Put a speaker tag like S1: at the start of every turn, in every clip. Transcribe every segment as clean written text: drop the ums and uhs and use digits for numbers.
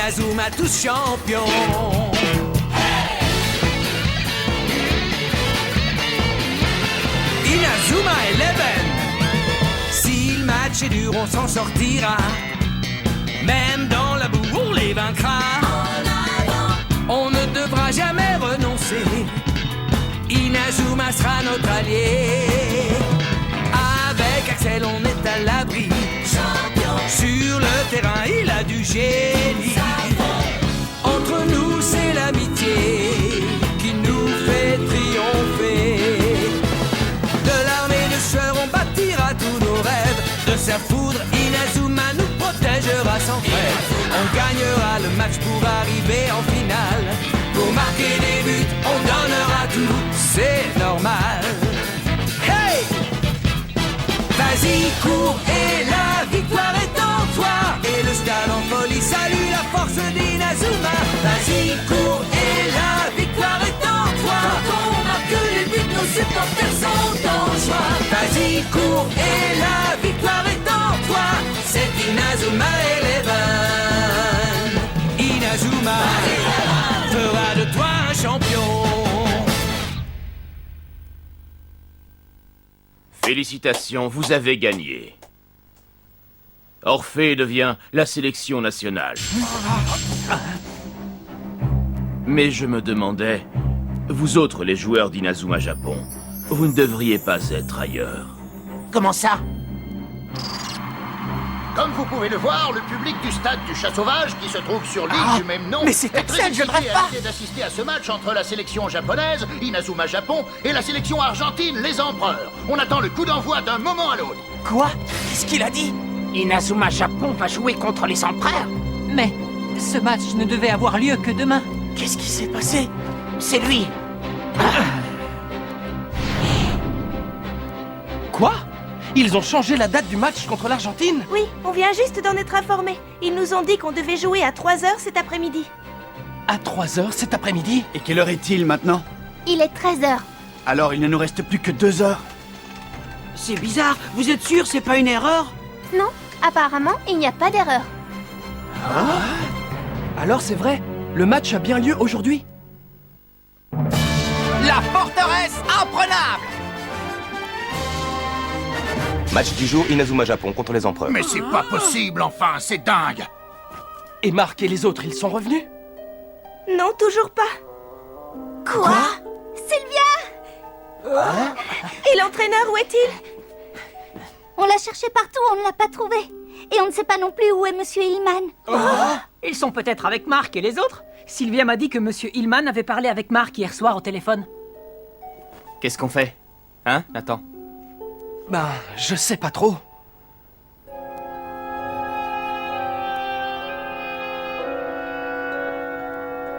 S1: Inazuma tous champions. Inazuma Eleven. Si le match est dur, on s'en sortira. Même dans la boue, on les vaincra. On ne devra jamais renoncer. Inazuma sera notre allié. Avec Axel, on est à l'abri. Sur le terrain, il a du génie. Entre nous, c'est l'amitié qui nous fait triompher. De l'armée de Sœurs, on bâtira tous nos rêves. De sa foudre, Inazuma nous protégera sans trêve. On gagnera le match pour arriver en finale. Pour marquer des buts, on donnera tout, c'est normal. Hey! Vas-y, cours et la victoire est en toi. Et le stade en folie salue la force d'Inazuma. Vas-y, cours et la victoire est en toi. Quand on marque les buts, nos supporters sont en joie. Vas-y, cours et la victoire est en toi. C'est Inazuma Eleven. Inazuma fera de toi un champion.
S2: Félicitations, vous avez gagné. Orphée devient la sélection nationale. Mais je me demandais, vous autres les joueurs d'Inazuma Japon, vous ne devriez pas être ailleurs.
S3: Comment ça?
S4: Comme vous pouvez le voir, le public du stade du Chat Sauvage, qui se trouve sur l'île du même nom,
S3: mais c'est
S4: est très
S3: Axel, je ne
S4: excité
S3: rêve pas.
S4: à l'idée d'assister à ce match entre la sélection japonaise, Inazuma Japon, et la sélection argentine, les Empereurs. On attend le coup d'envoi d'un moment à l'autre.
S3: Quoi? Qu'est-ce qu'il a dit? Inazuma Japon va jouer contre les empereurs?
S5: Mais ce match ne devait avoir lieu que demain.
S3: Qu'est-ce qui s'est passé? C'est lui.
S6: Quoi? Ils ont changé la date du match contre l'Argentine?
S7: Oui, on vient juste d'en être informés. Ils nous ont dit qu'on devait jouer à 3h cet après-midi.
S6: À 3h cet après-midi?
S8: Et quelle heure est-il maintenant?
S7: Il est 13h.
S8: Alors il ne nous reste plus que 2 heures.
S9: C'est bizarre, vous êtes sûr, c'est pas une erreur?
S7: Non, apparemment, il n'y a pas d'erreur.
S6: Alors c'est vrai, le match a bien lieu aujourd'hui?
S3: La forteresse imprenable!
S10: Match du jour, Inazuma Japon contre les Empereurs.
S4: Mais c'est pas possible, enfin, c'est dingue.
S6: Et Marc et les autres, ils sont revenus?
S7: Non, toujours pas. Quoi? Sylvia! Et l'entraîneur, où est-il?
S11: On l'a cherché partout, on ne l'a pas trouvé. Et on ne sait pas non plus où est Monsieur Hillman.
S5: Ils sont peut-être avec Marc et les autres. Sylvia m'a dit que Monsieur Hillman avait parlé avec Marc hier soir au téléphone.
S3: Qu'est-ce qu'on fait? Hein, Nathan?
S6: Ben, je sais pas trop.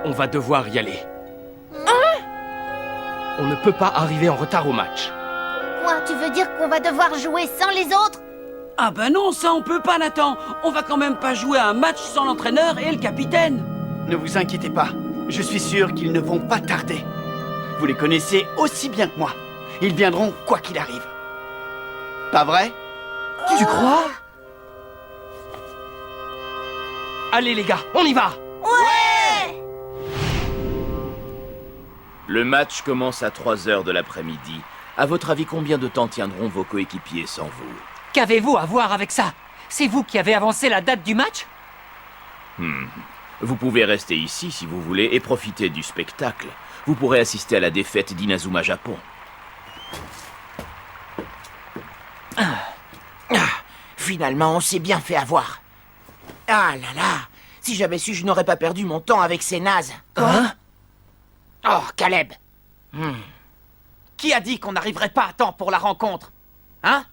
S6: On va devoir y aller. On ne peut pas arriver en retard au match.
S11: Quoi, tu veux dire qu'on va devoir jouer sans les autres?
S9: Ah ben non, ça on peut pas, Nathan. On va quand même pas jouer à un match sans l'entraîneur et le capitaine.
S8: Ne vous inquiétez pas, je suis sûr qu'ils ne vont pas tarder. Vous les connaissez aussi bien que moi. Ils viendront quoi qu'il arrive. Pas vrai?
S6: Tu crois? Allez les gars, on y va!
S7: Ouais!
S2: Le match commence à 3h de l'après-midi. À votre avis, combien de temps tiendront vos coéquipiers sans vous?
S5: Qu'avez-vous à voir avec ça? C'est vous qui avez avancé la date du match?
S2: Vous pouvez rester ici si vous voulez et profiter du spectacle. Vous pourrez assister à la défaite d'Inazuma Japon.
S3: Finalement, on s'est bien fait avoir. Ah là là! Si j'avais su, je n'aurais pas perdu mon temps avec ces nazes.
S6: Hein?
S3: Oh, Caleb!
S12: Qui a dit qu'on n'arriverait pas à temps pour la rencontre? Hein?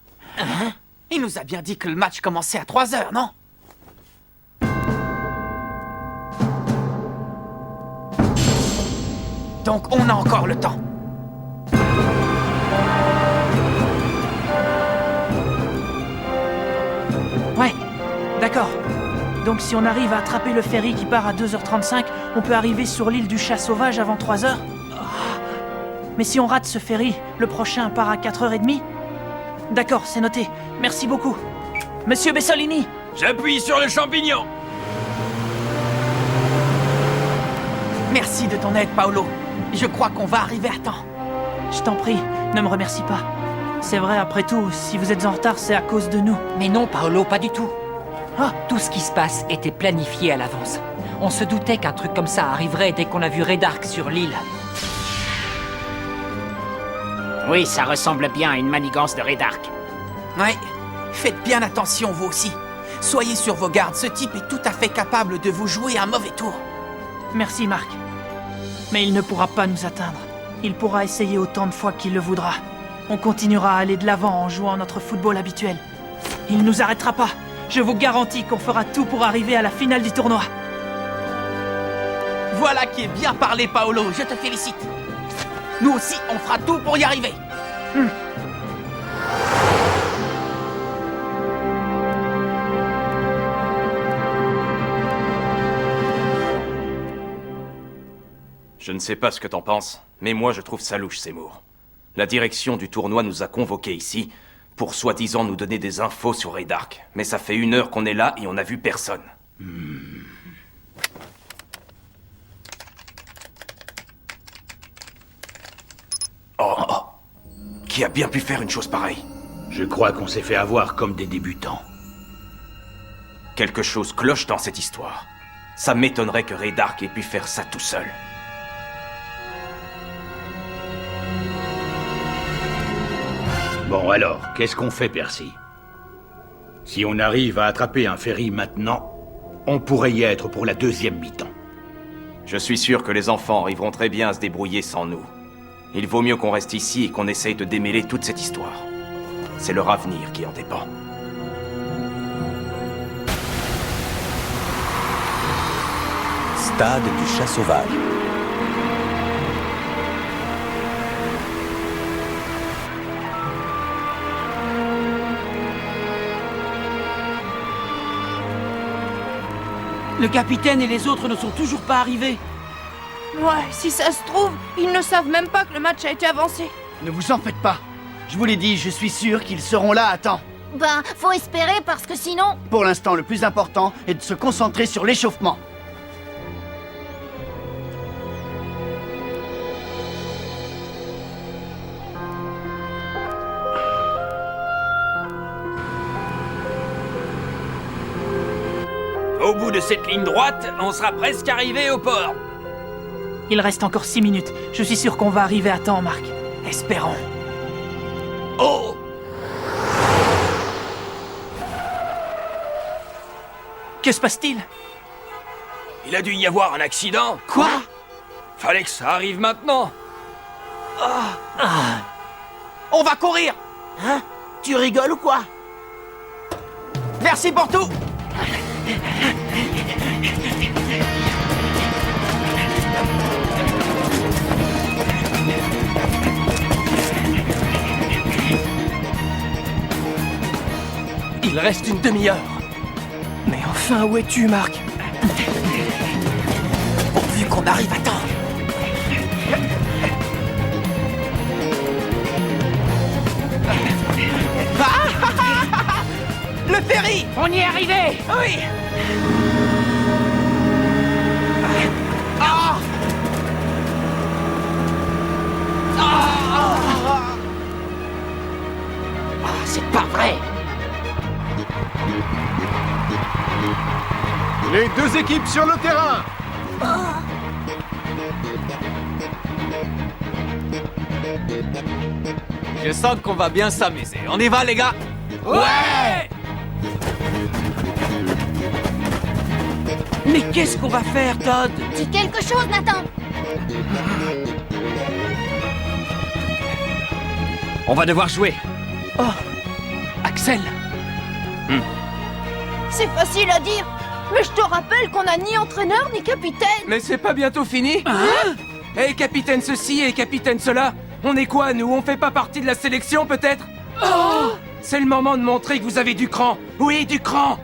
S12: Il nous a bien dit que le match commençait à 3h, non? Donc on a encore le temps.
S5: Ouais, d'accord. Donc si on arrive à attraper le ferry qui part à 2h35, on peut arriver sur l'île du Chat Sauvage avant 3h? Mais si on rate ce ferry, le prochain part à 4h30? D'accord, c'est noté. Merci beaucoup. Monsieur Bessolini!
S1: J'appuie sur le champignon.
S12: Merci de ton aide, Paolo. Je crois qu'on va arriver à temps.
S5: Je t'en prie, ne me remercie pas. C'est vrai, après tout, si vous êtes en retard, c'est à cause de nous.
S13: Mais non, Paolo, pas du tout. Tout ce qui se passe était planifié à l'avance. On se doutait qu'un truc comme ça arriverait dès qu'on a vu Redark sur l'île.
S3: Oui, ça ressemble bien à une manigance de Redark.
S12: Ouais. Faites bien attention, vous aussi. Soyez sur vos gardes, ce type est tout à fait capable de vous jouer un mauvais tour.
S5: Merci, Marc. Mais il ne pourra pas nous atteindre. Il pourra essayer autant de fois qu'il le voudra. On continuera à aller de l'avant en jouant notre football habituel. Il ne nous arrêtera pas. Je vous garantis qu'on fera tout pour arriver à la finale du tournoi.
S12: Voilà qui est bien parlé, Paolo, je te félicite. Nous aussi, on fera tout pour y arriver.
S10: Je ne sais pas ce que t'en penses, mais moi je trouve ça louche, Seymour. La direction du tournoi nous a convoqués ici pour soi-disant nous donner des infos sur Redark. Mais ça fait 1 heure qu'on est là et on n'a vu personne. Oh. Qui a bien pu faire une chose pareille?
S2: Je crois qu'on s'est fait avoir comme des débutants.
S10: Quelque chose cloche dans cette histoire. Ça m'étonnerait que Redark ait pu faire ça tout seul.
S2: Bon alors, qu'est-ce qu'on fait, Percy? Si on arrive à attraper un ferry maintenant, on pourrait y être pour la deuxième mi-temps.
S10: Je suis sûr que les enfants arriveront très bien à se débrouiller sans nous. Il vaut mieux qu'on reste ici et qu'on essaye de démêler toute cette histoire. C'est leur avenir qui en dépend.
S14: Stade du Chat Sauvage.
S9: Le capitaine et les autres ne sont toujours pas arrivés.
S7: Ouais, si ça se trouve, ils ne savent même pas que le match a été avancé.
S8: Ne vous en faites pas. Je vous l'ai dit, je suis sûr qu'ils seront là à temps.
S11: Ben, faut espérer parce que sinon...
S8: Pour l'instant, le plus important est de se concentrer sur l'échauffement.
S9: Au bout de cette ligne droite, on sera presque arrivé au port.
S5: Il reste encore 6 minutes. Je suis sûr qu'on va arriver à temps, Marc. Espérons.
S9: Oh!
S5: Que se passe-t-il?
S9: Il a dû y avoir un accident.
S5: Quoi?
S9: Fallait que ça arrive maintenant.
S12: On va courir.
S3: Hein? Tu rigoles ou quoi?
S12: Merci pour tout.
S6: Il reste une demi-heure.
S5: Mais enfin, où es-tu, Marc?
S12: Pourvu qu'on arrive à temps. Le ferry!
S3: On y est arrivé!
S12: Oui! Ah!
S3: C'est pas vrai!
S15: Les deux équipes sur le terrain!
S6: Je sens qu'on va bien s'amuser. On y va, les gars?
S9: Ouais! Mais qu'est-ce qu'on va faire, Todd?
S11: Dis quelque chose, Nathan.
S6: On va devoir jouer.
S5: Oh, Axel.
S7: C'est facile à dire, mais je te rappelle qu'on n'a ni entraîneur ni capitaine.
S6: Mais c'est pas bientôt fini? Hey, capitaine ceci et capitaine cela. On est quoi, nous? On fait pas partie de la sélection, peut-être? C'est le moment de montrer que vous avez du cran. Oui, du cran.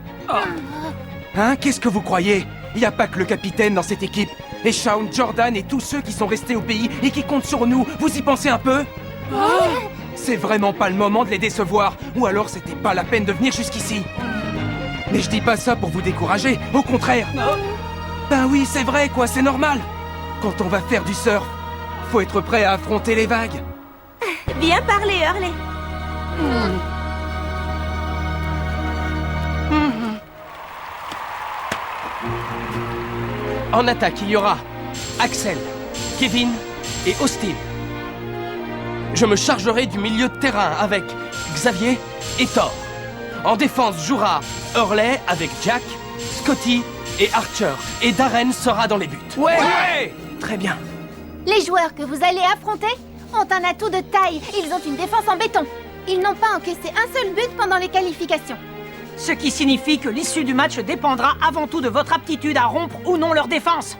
S6: Hein? Qu'est-ce que vous croyez? Il n'y a pas que le capitaine dans cette équipe. Et Shaun, Jordan et tous ceux qui sont restés au pays et qui comptent sur nous, vous y pensez un peu? C'est vraiment pas le moment de les décevoir. Ou alors c'était pas la peine de venir jusqu'ici. Mais je dis pas ça pour vous décourager, au contraire. Ben oui, c'est vrai quoi, c'est normal. Quand on va faire du surf, faut être prêt à affronter les vagues.
S7: Bien parlé, Hurley.
S6: En attaque, il y aura Axel, Kevin et Austin. Je me chargerai du milieu de terrain avec Xavier et Thor. En défense jouera Hurley avec Jack, Scotty et Archer. Et Darren sera dans les buts. Ouais. Très bien.
S11: Les joueurs que vous allez affronter ont un atout de taille. Ils ont une défense en béton. Ils n'ont pas encaissé un seul but pendant les qualifications.
S5: Ce qui signifie que l'issue du match dépendra avant tout de votre aptitude à rompre ou non leur défense.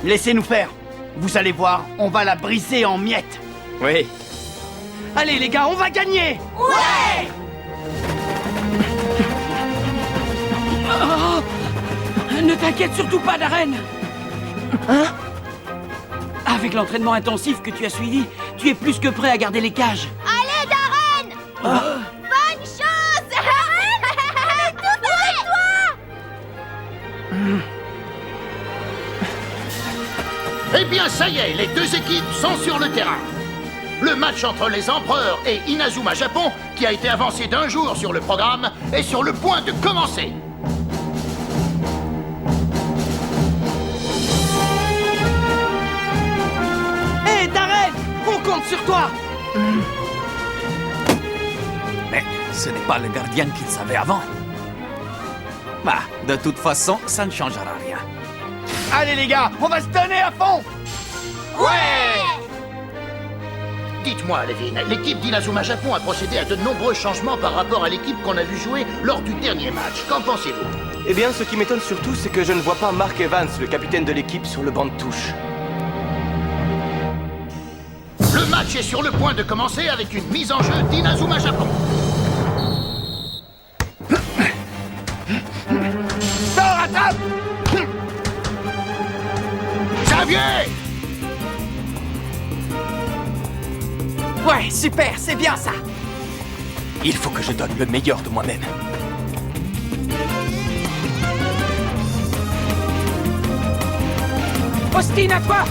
S8: Laissez-nous faire. Vous allez voir, on va la briser en miettes.
S6: Oui. Allez les gars, on va gagner.
S11: Ouais!
S9: Ne t'inquiète surtout pas, Darren.
S5: Hein?
S9: Avec l'entraînement intensif que tu as suivi, tu es plus que prêt à garder les cages.
S11: Allez, Darren! Bonne chance! Darren! Tout avec toi!
S4: Eh bien, ça y est, les deux équipes sont sur le terrain. Le match entre les Empereurs et Inazuma Japon, qui a été avancé d'1 jour sur le programme, est sur le point de commencer.
S6: Hé, Darren, on compte sur toi.
S12: Mais ce n'est pas le gardien qu'il savait avant. Bah, de toute façon, ça ne changera rien.
S8: Allez les gars, on va se donner à fond.
S4: Dites-moi, Levin, l'équipe d'Inazuma Japon a procédé à de nombreux changements par rapport à l'équipe qu'on a vu jouer lors du dernier match. Qu'en pensez-vous?
S10: Eh bien, ce qui m'étonne surtout, c'est que je ne vois pas Mark Evans, le capitaine de l'équipe, sur le banc de touche.
S4: Le match est sur le point de commencer avec une mise en jeu d'Inazuma Japon.
S8: Thor, attrape!
S4: Xavier!
S12: Ouais, super, c'est bien ça.
S6: Il faut que je donne le meilleur de moi-même. Austin, à toi!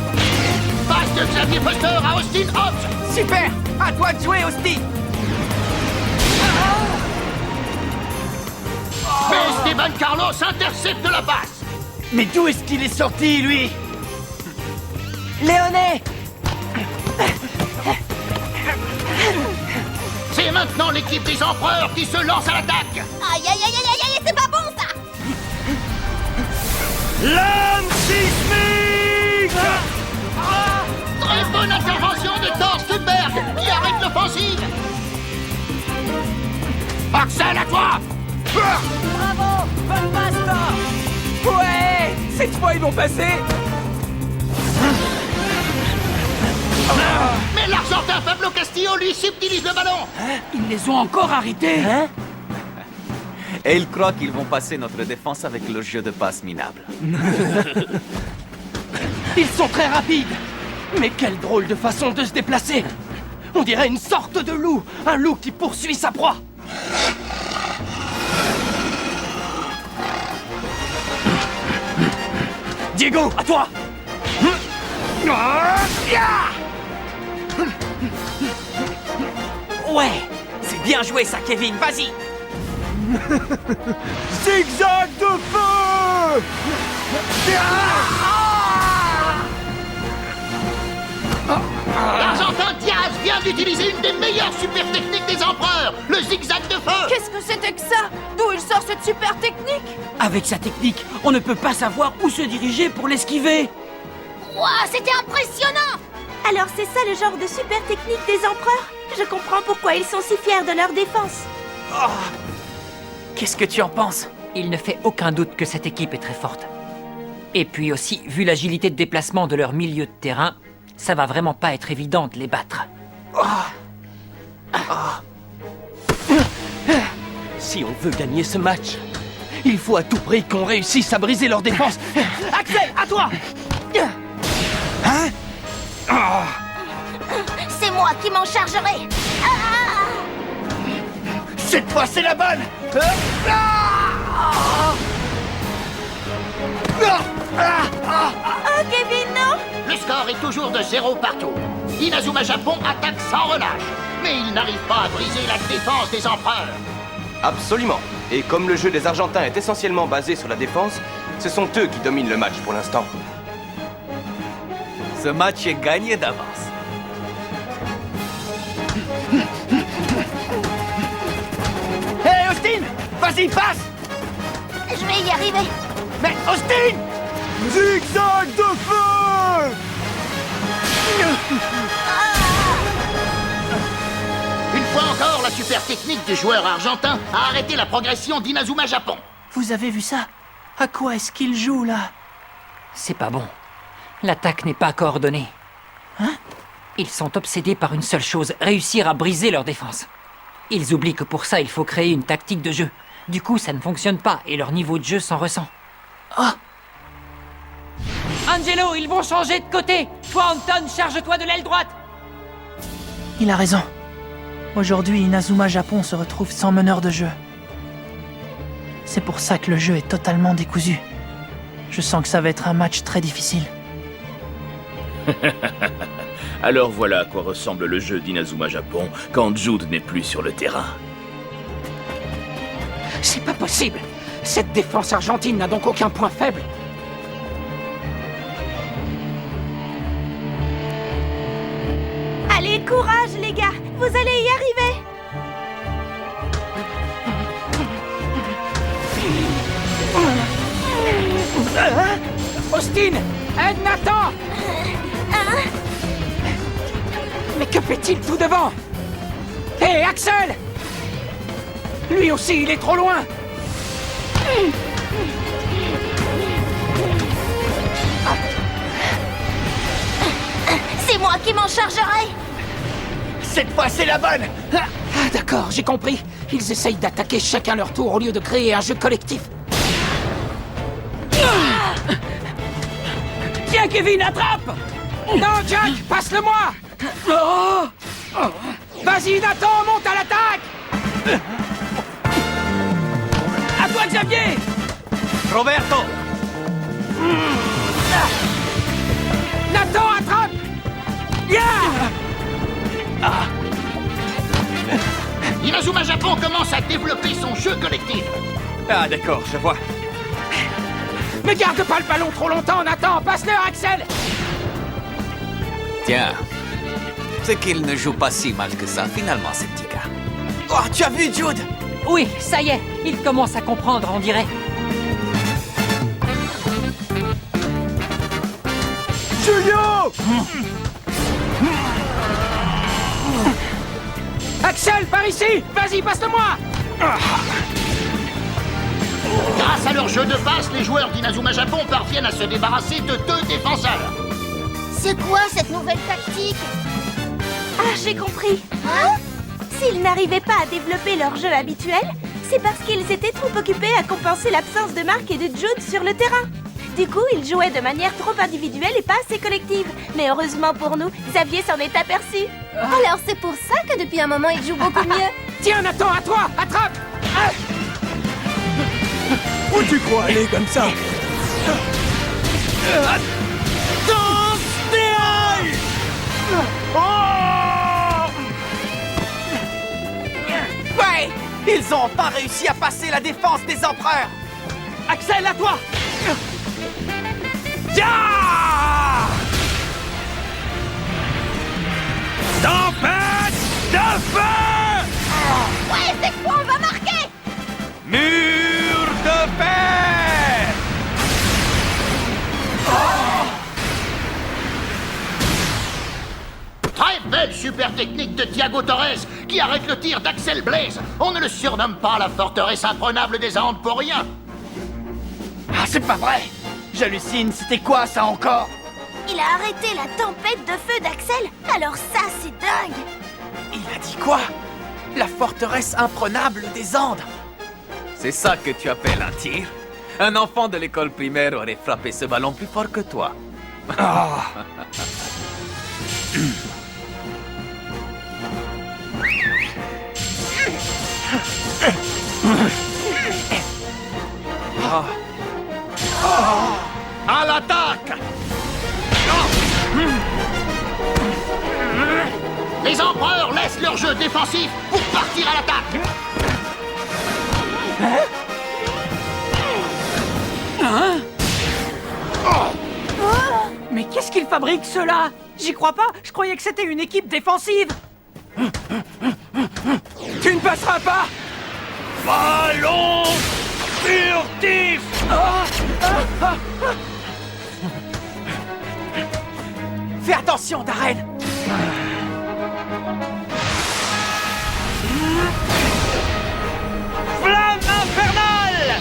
S4: Passe de Xavier Foster à Austin Hobbs!
S12: Super, à toi de jouer, Austin.
S4: Mais Esteban Carlos intercepte la passe!
S8: Mais d'où est-ce qu'il est sorti, lui?
S5: Léoné!
S4: C'est maintenant l'équipe des Empereurs qui se lance à l'attaque!
S11: Aïe, aïe, aïe, aïe, aïe, aïe, c'est pas bon, ça!
S8: Lame sismique!
S4: Très bonne intervention de Thor Sundberg qui arrête l'offensive! Axel, à toi!
S5: Bravo! Bonne passe, Thor!
S6: Ouais! Cette fois, ils vont passer!
S4: Mais l'Argentin Pablo Castillo lui subtilise le ballon!
S9: Ils les ont encore arrêtés.
S12: Et ils croient qu'ils vont passer notre défense avec leur jeu de passe minable.
S6: Ils sont très rapides! Mais quelle drôle de façon de se déplacer! On dirait une sorte de loup! Un loup qui poursuit sa proie! Diego, à toi!
S12: Ouais, c'est bien joué ça, Kevin, vas-y.
S8: Zigzag de feu!
S4: L'Argentin Diaz vient d'utiliser une des meilleures super techniques des Empereurs, le zigzag de feu!
S7: Qu'est-ce que c'était que ça? D'où il sort cette super technique?
S9: Avec sa technique, on ne peut pas savoir où se diriger pour l'esquiver.
S11: Ouah, c'était impressionnant!
S7: Alors c'est ça le genre de super technique des empereurs? Je comprends pourquoi ils sont si fiers de leur défense.
S12: Qu'est-ce que tu en penses?
S13: Il ne fait aucun doute que cette équipe est très forte. Et puis aussi, vu l'agilité de déplacement de leur milieu de terrain, ça va vraiment pas être évident de les battre.
S6: Si on veut gagner ce match, il faut à tout prix qu'on réussisse à briser leur défense. Axel, à toi!
S8: Hein?
S11: C'est moi qui m'en chargerai!
S8: Cette fois, c'est la bonne!
S7: Oh, Kevin, non!
S4: score est toujours de 0 partout. Inazuma Japon attaque sans relâche, mais il n'arrive pas à briser la défense des empereurs.
S10: Absolument. Et comme le jeu des Argentins est essentiellement basé sur la défense, ce sont eux qui dominent le match pour l'instant.
S14: Ce match est gagné d'avance.
S8: Hé, Austin! Vas-y, passe!
S11: Je vais y arriver.
S8: Mais Austin! Zigzag de feu!
S4: Une fois encore, la super technique du joueur argentin a arrêté la progression d'Inazuma Japon.
S5: Vous avez vu ça? À quoi est-ce qu'il joue, là?
S13: C'est pas bon. L'attaque n'est pas coordonnée.
S5: Hein?
S13: Ils sont obsédés par une seule chose, réussir à briser leur défense. Ils oublient que pour ça, il faut créer une tactique de jeu. Du coup, ça ne fonctionne pas et leur niveau de jeu s'en ressent.
S5: Oh!
S13: Angelo, ils vont changer de côté! Toi, Anton, charge-toi de l'aile droite!
S5: Il a raison. Aujourd'hui, Inazuma Japon se retrouve sans meneur de jeu. C'est pour ça que le jeu est totalement décousu. Je sens que ça va être un match très difficile.
S2: Alors voilà à quoi ressemble le jeu d'Inazuma Japon quand Jude n'est plus sur le terrain.
S12: C'est pas possible. Cette défense argentine n'a donc aucun point faible.
S7: Allez, courage, les gars. Vous allez y arriver.
S12: Austin, aide Nathan. Mais que fait-il tout devant? Hé, Axel! Lui aussi, il est trop loin.
S11: C'est moi qui m'en chargerai.
S8: Cette fois, c'est la bonne!
S12: Ah, d'accord, j'ai compris. Ils essayent d'attaquer chacun leur tour au lieu de créer un jeu collectif. Tiens, Kevin, attrape! Non, Jack, passe-le-moi! Vas-y, Nathan, monte à l'attaque! À toi, Xavier!
S14: Roberto!
S12: Nathan, attrape!
S4: Inazuma Japon commence à développer son jeu collectif.
S14: Ah d'accord, je vois.
S12: Ne garde pas le ballon trop longtemps, Nathan! Passe-le à Axel!
S14: Tiens, c'est qu'il ne joue pas si mal que ça, finalement, ces petits gars.
S8: Oh, tu as vu, Jude?
S13: Oui, ça y est, ils commencent à comprendre, on dirait.
S8: Julio!
S12: Axel, par ici! Vas-y, passe-le-moi!
S4: Grâce à leur jeu de passe, les joueurs d'Inazuma Japon parviennent à se débarrasser de 2 défenseurs.
S11: C'est quoi cette nouvelle tactique?
S7: Ah, j'ai compris.
S11: Hein?
S7: S'ils n'arrivaient pas à développer leur jeu habituel, c'est parce qu'ils étaient trop occupés à compenser l'absence de Mark et de Jude sur le terrain. Du coup, ils jouaient de manière trop individuelle et pas assez collective. Mais heureusement pour nous, Xavier s'en est aperçu.
S11: Alors c'est pour ça que depuis un moment, il joue beaucoup mieux.
S12: Tiens, Nathan, à toi! Attrape!
S8: Où tu crois aller comme ça?
S12: Ouais! Ils ont enfin réussi à passer la défense des empereurs! Axel, à toi!
S2: Tempête de feu!
S11: Ouais, c'est quoi on va marquer?
S14: Mur de paix!
S4: Très belle super technique de Thiago Torres qui arrête le tir d'Axel Blaze. On ne le surnomme pas la forteresse imprenable des Andes pour rien.
S8: Ah, c'est pas vrai! J'hallucine, c'était quoi ça encore?
S11: Il a arrêté la tempête de feu d'Axel. Alors ça, c'est dingue.
S12: Il a dit quoi? La forteresse imprenable des Andes.
S14: C'est ça que tu appelles un tir? Un enfant de l'école primaire aurait frappé ce ballon plus fort que toi.
S4: À l'attaque! défensif pour partir à l'attaque.
S5: Mais qu'est-ce qu'ils fabriquent, ceux-là? J'y crois pas. Je croyais que c'était une équipe défensive.
S6: Tu ne passeras pas!
S1: Ballon furtif.
S12: Fais attention, Darren.
S1: Flamme infernale.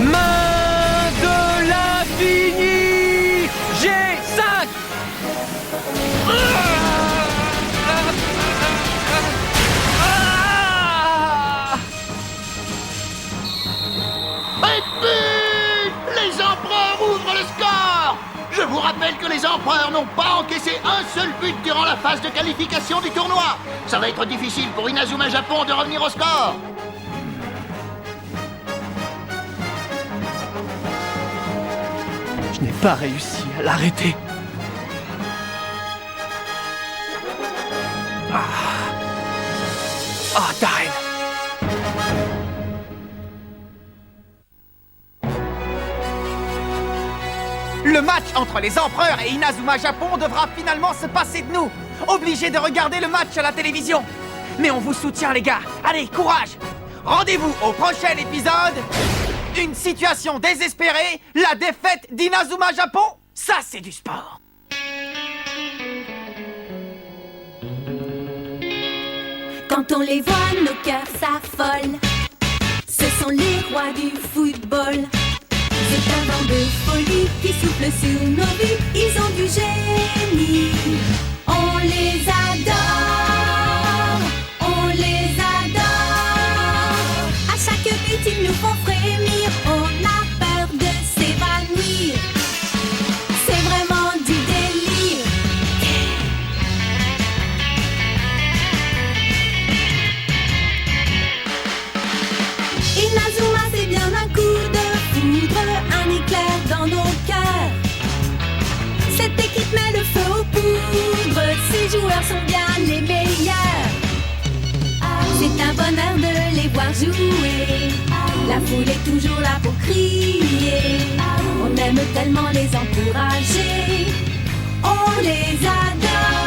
S1: Main de l'infini. G5.
S4: Et but! Les empereurs ouvrent le score! Je vous rappelle que les empereurs n'ont pas encaissé un seul but durant la phase de qualification du tournoi. Ça va être difficile pour Inazuma Japon de revenir au score.
S12: Je n'ai pas réussi à l'arrêter. Ah, Darren. Le match entre les empereurs et Inazuma Japon devra finalement se passer de nous. Obligés de regarder le match à la télévision. Mais on vous soutient, les gars. Allez, courage. Rendez-vous au prochain épisode. Une situation désespérée, la défaite d'Inazuma Japon. Ça, c'est du sport.
S16: Quand on les voit, nos cœurs s'affolent. Ce sont les rois du football. C'est un vent de folie qui souffle sur nos vies. Ils ont du génie. On les adore. On les adore. À chaque but, ils nous font frémir. On a peur de s'évanouir. C'est vraiment du délire. Inazuma, c'est bien un coup de foudre, un éclair dans nos cœurs. Cette équipe met le feu aux poudres, ces joueurs sont bien les meilleurs. C'est un bonheur de les voir jouer, la foule est toujours là pour crier. On aime tellement les encourager, on les adore.